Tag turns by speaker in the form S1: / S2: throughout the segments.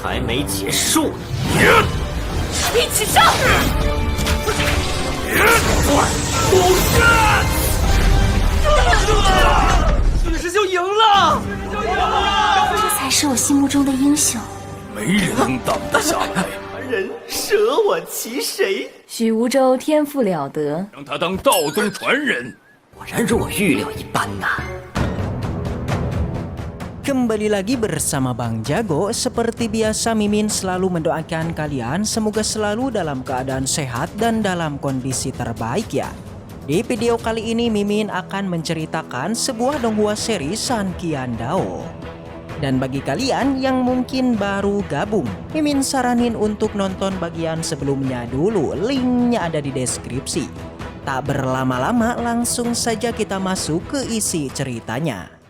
S1: 还没结束呢！
S2: 一起上！
S1: 许师兄赢了！
S2: 这才是我心目中的英雄。
S3: 没人能挡得下来。
S1: 人舍我其谁？
S4: 许无舟天赋了得，
S3: 让他当道宗传人。
S1: 果然如我预料一般呐。
S5: Kembali lagi bersama Bang Jago. Seperti biasa Mimin selalu mendoakan kalian semoga selalu dalam keadaan sehat dan dalam kondisi terbaik ya. Di video kali ini Mimin akan menceritakan sebuah donghua seri San Qian Dao. Dan bagi kalian yang mungkin baru gabung, Mimin saranin untuk nonton bagian sebelumnya dulu, linknya ada di deskripsi. Tak berlama-lama langsung saja kita masuk ke isi ceritanya.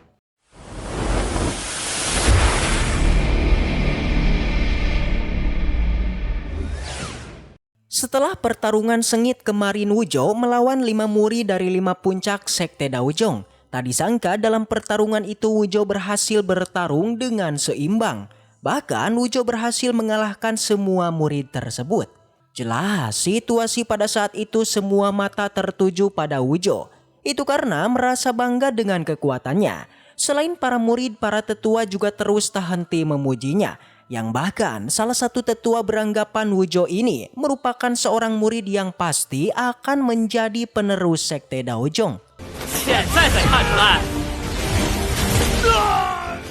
S5: Setelah pertarungan sengit kemarin Wuzhou melawan 5 murid dari 5 puncak Sekte Daojong, tak disangka dalam pertarungan itu Wuzhou berhasil bertarung dengan seimbang. Bahkan Wuzhou berhasil mengalahkan semua murid tersebut. Jelas situasi pada saat itu semua mata tertuju pada Wuzhou. Itu karena merasa bangga dengan kekuatannya. Selain para murid, para tetua juga terus tak henti memujinya. Yang bahkan salah satu tetua beranggapan Wuzhou ini merupakan seorang murid yang pasti akan menjadi penerus Sekte Daojong.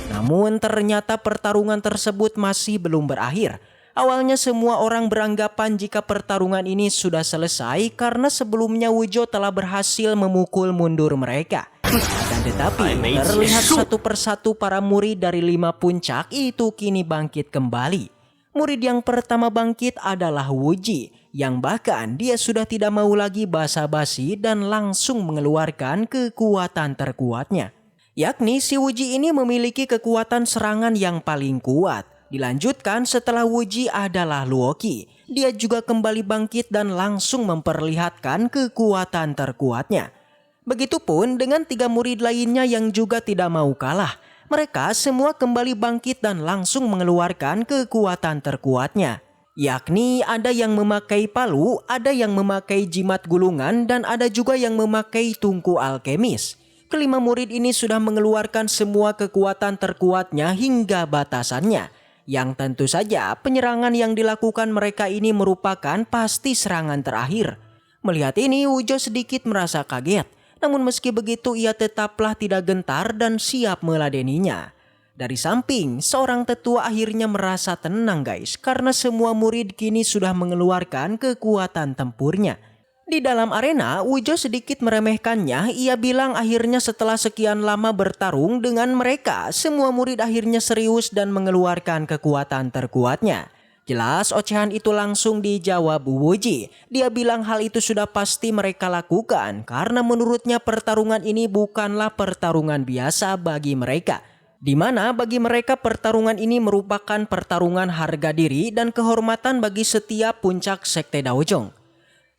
S5: Namun ternyata pertarungan tersebut masih belum berakhir. Awalnya semua orang beranggapan jika pertarungan ini sudah selesai karena sebelumnya Wuzhou telah berhasil memukul mundur mereka. Akan tetapi terlihat satu persatu para murid dari 5 puncak itu kini bangkit kembali. Murid yang pertama bangkit adalah Wuji, yang bahkan dia sudah tidak mau lagi basa-basi dan langsung mengeluarkan kekuatan terkuatnya. Yakni si Wuji ini memiliki kekuatan serangan yang paling kuat. Dilanjutkan setelah Wuji adalah Luoqi. Dia juga kembali bangkit dan langsung memperlihatkan kekuatan terkuatnya. Begitupun dengan 3 murid lainnya yang juga tidak mau kalah. Mereka semua kembali bangkit dan langsung mengeluarkan kekuatan terkuatnya. Yakni ada yang memakai palu, ada yang memakai jimat gulungan, dan ada juga yang memakai tungku alkemis. Kelima murid ini sudah mengeluarkan semua kekuatan terkuatnya hingga batasannya. Yang tentu saja penyerangan yang dilakukan mereka ini merupakan pasti serangan terakhir. Melihat ini Wuzhou sedikit merasa kaget. Namun meski begitu ia tetaplah tidak gentar dan siap meladeninya. Dari samping seorang tetua akhirnya merasa tenang guys. Karena semua murid kini sudah mengeluarkan kekuatan tempurnya. Di dalam arena Wuzhou sedikit meremehkannya. Ia bilang akhirnya setelah sekian lama bertarung dengan mereka, semua murid akhirnya serius dan mengeluarkan kekuatan terkuatnya. Jelas ocehan itu langsung dijawab Wuji. Dia bilang hal itu sudah pasti mereka lakukan karena menurutnya pertarungan ini bukanlah pertarungan biasa bagi mereka. Di mana bagi mereka pertarungan ini merupakan pertarungan harga diri dan kehormatan bagi setiap puncak Sekte Daojong.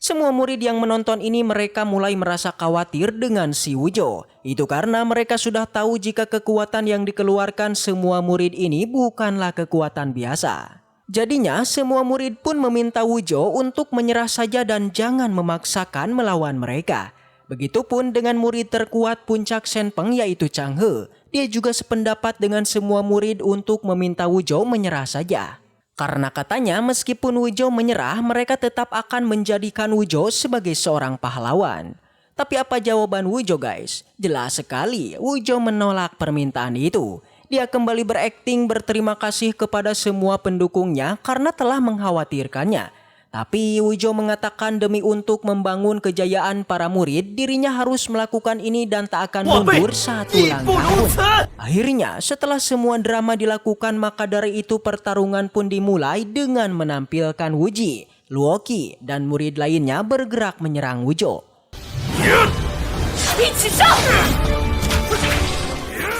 S5: Semua murid yang menonton ini mereka mulai merasa khawatir dengan si Wuzhou. Itu karena mereka sudah tahu jika kekuatan yang dikeluarkan semua murid ini bukanlah kekuatan biasa. Jadinya semua murid pun meminta Wuzhou untuk menyerah saja dan jangan memaksakan melawan mereka. Begitupun dengan murid terkuat puncak Shenpeng yaitu Chang He. Dia juga sependapat dengan semua murid untuk meminta Wuzhou menyerah saja. Karena katanya meskipun Wuzhou menyerah mereka tetap akan menjadikan Wuzhou sebagai seorang pahlawan. Tapi apa jawaban Wuzhou guys? Jelas sekali Wuzhou menolak permintaan itu. Dia kembali berakting berterima kasih kepada semua pendukungnya karena telah mengkhawatirkannya. Tapi Wuzhou mengatakan demi untuk membangun kejayaan para murid, dirinya harus melakukan ini dan tak akan mundur satu langkah pun. Akhirnya setelah semua drama dilakukan maka dari itu pertarungan pun dimulai dengan menampilkan Wuji, Luoqi, dan murid lainnya bergerak menyerang Wuzhou.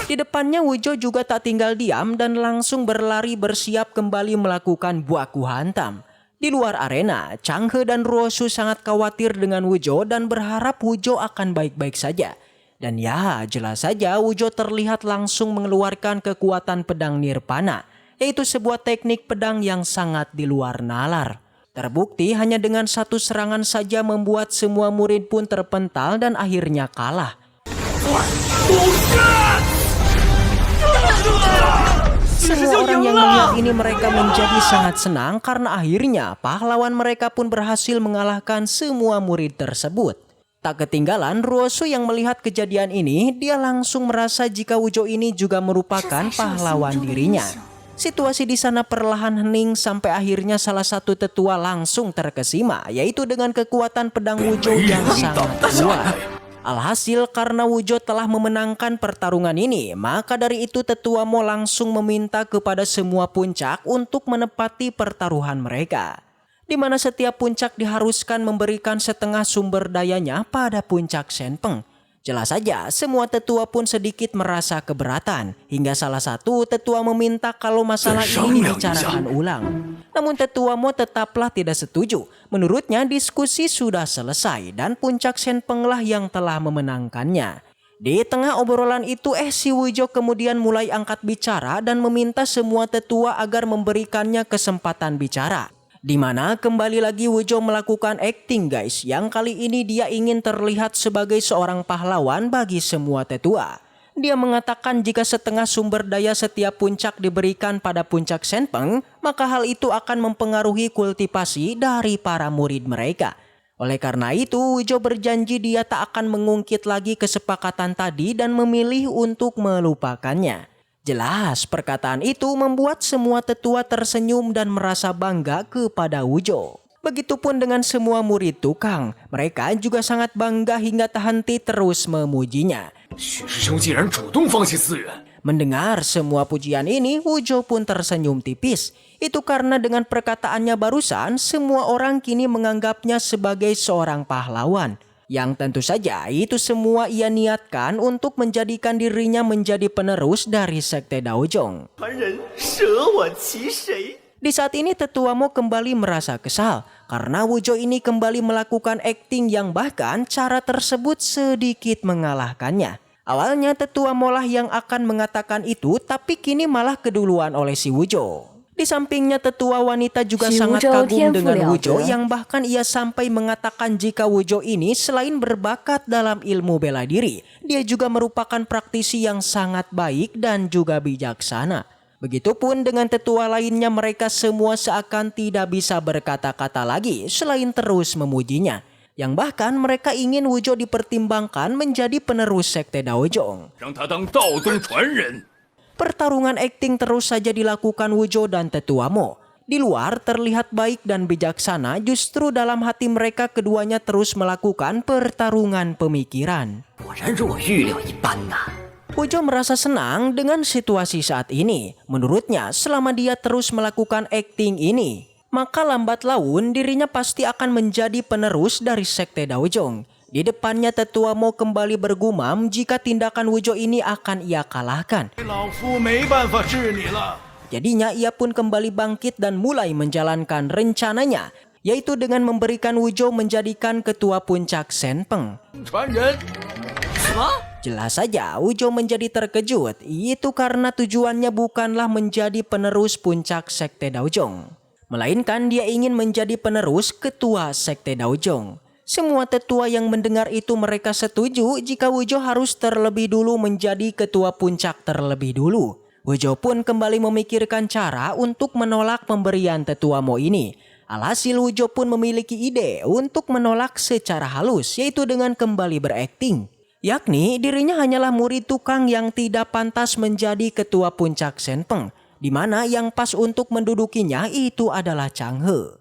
S5: Di depannya Wuzhou juga tak tinggal diam dan langsung berlari bersiap kembali melakukan baku hantam. Di luar arena, Chang He dan Ruoshu sangat khawatir dengan Wuzhou dan berharap Wuzhou akan baik-baik saja. Dan ya, jelas saja Wuzhou terlihat langsung mengeluarkan kekuatan pedang Nirvana. yaitu sebuah teknik pedang yang sangat di luar nalar. Terbukti hanya dengan satu serangan saja membuat semua murid pun terpental dan akhirnya kalah. Semua orang yang melihat ini mereka menjadi sangat senang karena akhirnya pahlawan mereka pun berhasil mengalahkan semua murid tersebut. Tak ketinggalan, Ruosu yang melihat kejadian ini, dia langsung merasa jika Wujo ini juga merupakan pahlawan dirinya. Situasi di sana perlahan hening sampai akhirnya salah satu tetua langsung terkesima, yaitu dengan kekuatan pedang Wujo yang sangat kuat. Alhasil karena Wujo telah memenangkan pertarungan ini, maka dari itu tetua Mo langsung meminta kepada semua puncak untuk menepati pertaruhan mereka, di mana setiap puncak diharuskan memberikan setengah sumber dayanya pada puncak Shenpeng. Jelas saja semua tetua pun sedikit merasa keberatan, hingga salah satu tetua meminta kalau masalah ini dibicarakan ulang. Namun tetua Mo tetaplah tidak setuju. Menurutnya diskusi sudah selesai dan puncak Shenpeng lah yang telah memenangkannya. Di tengah obrolan itu si Wujo kemudian mulai angkat bicara dan meminta semua tetua agar memberikannya kesempatan bicara. Di mana kembali lagi Wujo melakukan acting guys, yang kali ini dia ingin terlihat sebagai seorang pahlawan bagi semua tetua. Dia mengatakan jika setengah sumber daya setiap puncak diberikan pada puncak Shenpeng, maka hal itu akan mempengaruhi kultivasi dari para murid mereka. Oleh karena itu, Wujo berjanji dia tak akan mengungkit lagi kesepakatan tadi dan memilih untuk melupakannya. Jelas, perkataan itu membuat semua tetua tersenyum dan merasa bangga kepada Wujo. Begitupun dengan semua murid tukang, mereka juga sangat bangga hingga tak henti terus memujinya. Mendengar semua pujian ini, Wujo pun tersenyum tipis. Itu karena dengan perkataannya barusan, semua orang kini menganggapnya sebagai seorang pahlawan. Yang tentu saja itu semua ia niatkan untuk menjadikan dirinya menjadi penerus dari sekte Daojong. Di saat ini tetua Mo kembali merasa kesal karena Wujo ini kembali melakukan acting yang bahkan cara tersebut sedikit mengalahkannya. Awalnya tetua Mo lah yang akan mengatakan itu, tapi kini malah keduluan oleh si Wujo. Di sampingnya tetua wanita juga sangat kagum dengan Wujo, yang bahkan ia sampai mengatakan jika Wujo ini selain berbakat dalam ilmu bela diri, dia juga merupakan praktisi yang sangat baik dan juga bijaksana. Begitupun dengan tetua lainnya, mereka semua seakan tidak bisa berkata-kata lagi selain terus memujinya. Yang bahkan mereka ingin Wujo dipertimbangkan menjadi penerus sekte Daojong. Pertarungan akting terus saja dilakukan Wujo dan tetua Mo. Di luar terlihat baik dan bijaksana, justru dalam hati mereka keduanya terus melakukan pertarungan pemikiran. Wujo merasa senang dengan situasi saat ini. Menurutnya selama dia terus melakukan akting ini, maka lambat laun dirinya pasti akan menjadi penerus dari sekte Daojong. Di depannya tetua Mo kembali bergumam jika tindakan Wujo ini akan ia kalahkan. Jadinya ia pun kembali bangkit dan mulai menjalankan rencananya, yaitu dengan memberikan Wujo menjadikan ketua puncak Shenpeng. Jelas saja Wujo menjadi terkejut, itu karena tujuannya bukanlah menjadi penerus puncak sekte Daojong, melainkan dia ingin menjadi penerus ketua sekte Daojong. Semua tetua yang mendengar itu mereka setuju jika Wujo harus terlebih dulu menjadi ketua puncak terlebih dulu. Wujo pun kembali memikirkan cara untuk menolak pemberian tetua Mo ini. Alhasil Wujo pun memiliki ide untuk menolak secara halus, yaitu dengan kembali berakting. Yakni dirinya hanyalah murid tukang yang tidak pantas menjadi ketua puncak Shenpeng, di mana yang pas untuk mendudukinya itu adalah Chang He.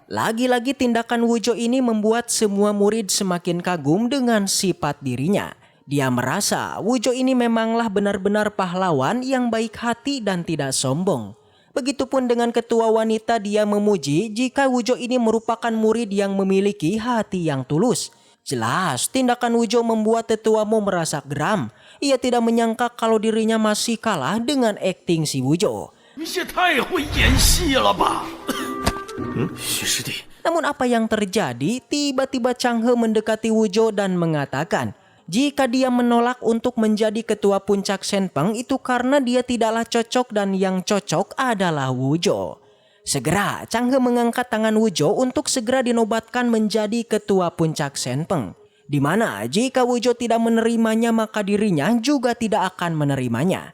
S5: Lagi-lagi tindakan Wujo ini membuat semua murid semakin kagum dengan sifat dirinya. Dia merasa Wujo ini memanglah benar-benar pahlawan yang baik hati dan tidak sombong. Begitupun dengan ketua wanita, dia memuji jika Wujo ini merupakan murid yang memiliki hati yang tulus. Jelas tindakan Wujo membuat tetua Mo merasa geram. Ia tidak menyangka kalau dirinya masih kalah dengan akting si Wujo. Namun apa yang terjadi? Tiba-tiba Chang He mendekati Wujo dan mengatakan Jika dia menolak untuk menjadi ketua puncak Shenpeng itu karena dia tidaklah cocok dan yang cocok adalah Wuzhou. Segera Chang He mengangkat tangan Wuzhou untuk segera dinobatkan menjadi ketua puncak Shenpeng. Di mana jika Wuzhou tidak menerimanya maka dirinya juga tidak akan menerimanya.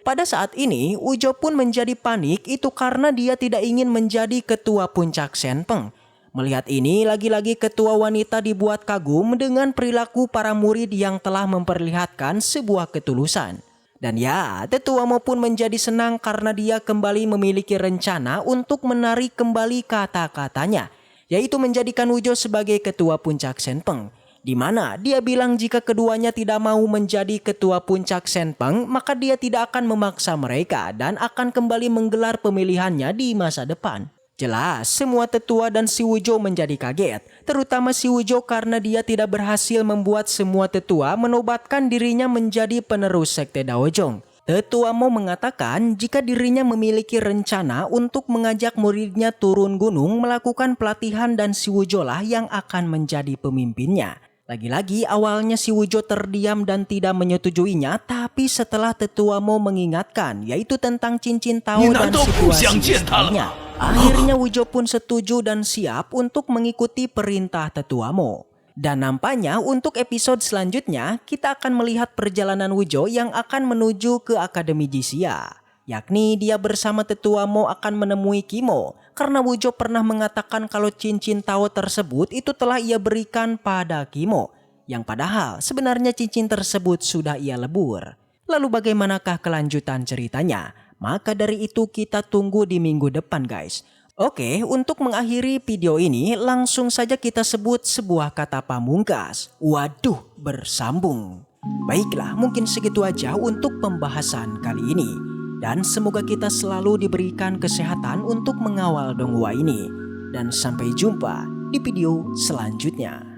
S5: Pada saat ini Wuzhou pun menjadi panik itu karena dia tidak ingin menjadi ketua puncak Shenpeng. Melihat ini lagi-lagi ketua wanita dibuat kagum dengan perilaku para murid yang telah memperlihatkan sebuah ketulusan. Dan ya, tetua maupun menjadi senang karena dia kembali memiliki rencana untuk menarik kembali kata-katanya, yaitu menjadikan Wuzhou sebagai ketua puncak Shenpeng. Di mana dia bilang jika keduanya tidak mau menjadi ketua puncak Shenpeng, maka dia tidak akan memaksa mereka dan akan kembali menggelar pemilihannya di masa depan. Jelas, semua tetua dan si Wuzhou menjadi kaget, terutama si Wuzhou karena dia tidak berhasil membuat semua tetua menobatkan dirinya menjadi penerus sekte Daojong. Tetua Mo mengatakan jika dirinya memiliki rencana untuk mengajak muridnya turun gunung melakukan pelatihan dan si Wuzhou lah yang akan menjadi pemimpinnya. Lagi-lagi awalnya si Wuzhou terdiam dan tidak menyetujuinya, tapi setelah Tetua Mo mengingatkan yaitu tentang cincin Tao dan situasi istrinya, akhirnya Wuzhou pun setuju dan siap untuk mengikuti perintah Tetua Mo. Dan nampaknya untuk episode selanjutnya kita akan melihat perjalanan Wuzhou yang akan menuju ke Akademi Jixia. Yakni dia bersama Tetua Mo akan menemui Kimo karena Wuzhou pernah mengatakan kalau cincin Tao tersebut itu telah ia berikan pada Kimo. Yang padahal sebenarnya cincin tersebut sudah ia lebur. Lalu bagaimanakah kelanjutan ceritanya? Maka dari itu kita tunggu di minggu depan guys. Oke, untuk mengakhiri video ini langsung saja kita sebut sebuah kata pamungkas. Waduh, bersambung. Baiklah, mungkin segitu aja untuk pembahasan kali ini. Dan semoga kita selalu diberikan kesehatan untuk mengawal Donghua ini. Dan sampai jumpa di video selanjutnya.